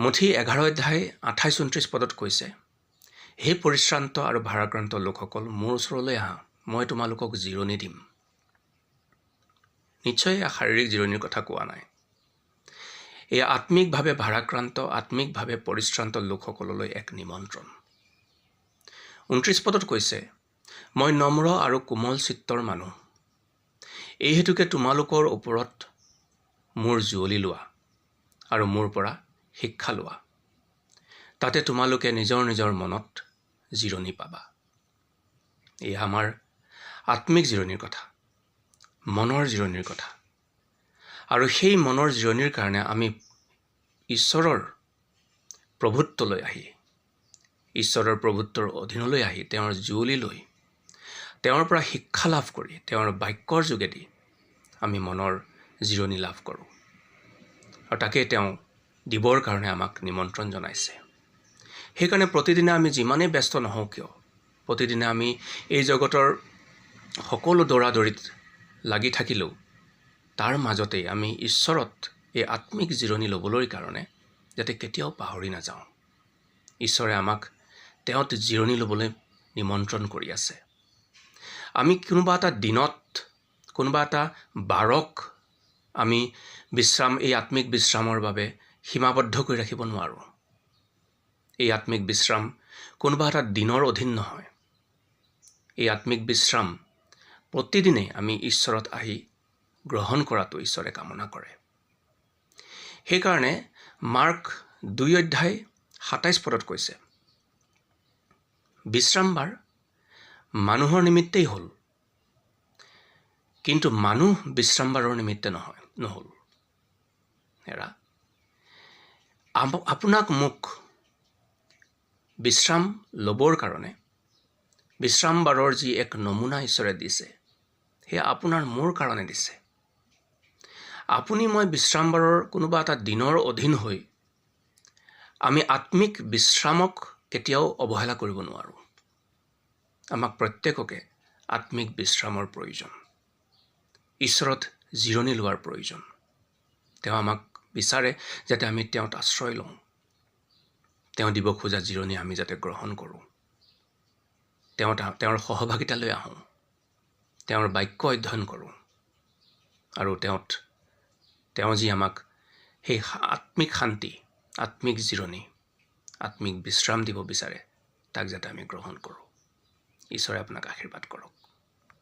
মুঠি 11 অধ্যায় 28-29 পদত কৈছে, হে পৰিশ্ৰান্ত আৰু ভাৰাক্ৰান্ত লোকসকল, মোৰ ওচৰলৈ আহা, মই তোমালোকক জিৰণি দিম। নিশ্চয় শাৰীৰিক জিৰণিৰ কথা কোৱা নাই। এই আত্মিকভাৱে ভাৰাক্ৰান্ত, আত্মিকভাৱে পৰিশ্ৰান্ত লোকসকললৈ এক নিমন্ত্ৰণ। 29 পদত কৈছে, মই নম্ৰ আৰু কোমল চিত্তৰ মানুহ। এই হেতুকে তোমালোকৰ ওপৰত মোৰ জুৱলি লোৱা আৰু মোৰ পৰা শিক্ষা লোৱা। তাতে তোমালোকে নিজৰ নিজৰ মনত জিৰণি পাবা। এয়া আমাৰ আত্মিক জিৰণিৰ কথা, মনৰ জিৰণিৰ কথা। আৰু সেই মনৰ জিৰণিৰ কাৰণে আমি ঈশ্বৰৰ প্ৰভুত্বলৈ আহি, ঈশ্বৰৰ প্ৰভুত্বৰ অধীনলৈ আহি, তেওঁৰ জুৱলি লৈ, তেওঁৰ পৰা শিক্ষা লাভ কৰি, তেওঁৰ বাক্যৰ যোগেদি আমি মনৰ জিৰণি লাভ কৰোঁ। আৰু তাকে তেওঁ দিবৰ কাৰণে আমাক নিমন্ত্ৰণ জনাইছে। সেইকাৰণে প্ৰতিদিনে আমি যিমানেই ব্যস্ত নহওঁ কিয়, প্ৰতিদিনে আমি এই জগতৰ সকলো দৌৰাদৌৰিত লাগি থাকিলেও তাৰ মাজতেই আমি ঈশ্বৰত এই আত্মিক জিৰণি ল'বলৈ কাৰণে যাতে কেতিয়াও পাহৰি নাযাওঁ। ঈশ্বৰে আমাক তেওঁত জিৰণি ল'বলৈ নিমন্ত্ৰণ কৰি আছে। আমি কোনোবা এটা দিনত, কোনোবা এটা বাৰক আমি এই আত্মিক বিশ্ৰামৰ বাবে সীমাবদ্ধ কৰি ৰাখিব নোৱাৰোঁ। এই আত্মিক বিশ্ৰাম কোনোবা এটা দিনৰ অধীন নহয়। এই আত্মিক বিশ্ৰাম প্ৰতিদিনে আমি ঈশ্বৰত আহি গ্ৰহণ কৰাটো ঈশ্বৰে কামনা কৰে। সেইকাৰণে মাৰ্ক 2 অধ্যায় 27 পদত কৈছে, বিশ্ৰামবাৰ মানুহৰ নিমিত্তেই হ'ল, কিন্তু মানুহ বিশ্ৰামবাৰৰ নিমিত্তে নহ'ল। আপোনাক মোক বিশ্ৰাম ল'বৰ কাৰণে বিশ্ৰামবাৰৰ যি এক নমুনা ঈশ্বৰে দিছে, সেয়া আপোনাৰ মোৰ কাৰণে দিছে। আপুনি মই বিশ্ৰামবাৰৰ কোনোবা এটা দিনৰ অধীন হৈ আমি আত্মিক বিশ্ৰামক কেতিয়াও অৱহেলা কৰিব নোৱাৰোঁ। আমাক প্ৰত্যেককে আত্মিক বিশ্ৰামৰ প্ৰয়োজন, ঈশ্বৰত জিৰণি লোৱাৰ প্ৰয়োজন। তেওঁ আমাক বিচাৰে যাতে আমি তেওঁত আশ্ৰয় লওঁ, তেওঁ দিব খোজা জিৰণি আমি যাতে গ্ৰহণ কৰোঁ, তেওঁৰ সহভাগিতালৈ আহোঁ, তেওঁৰ বাক্য অধ্যয়ন কৰোঁ, আৰু তেওঁ যি আমাক সেই আত্মিক শান্তি, আত্মিক জিৰণি, আত্মিক বিশ্ৰাম দিব বিচাৰে, তাক যাতে আমি গ্ৰহণ কৰোঁ। ঈশ্বৰে আপোনাক আশীৰ্বাদ কৰক।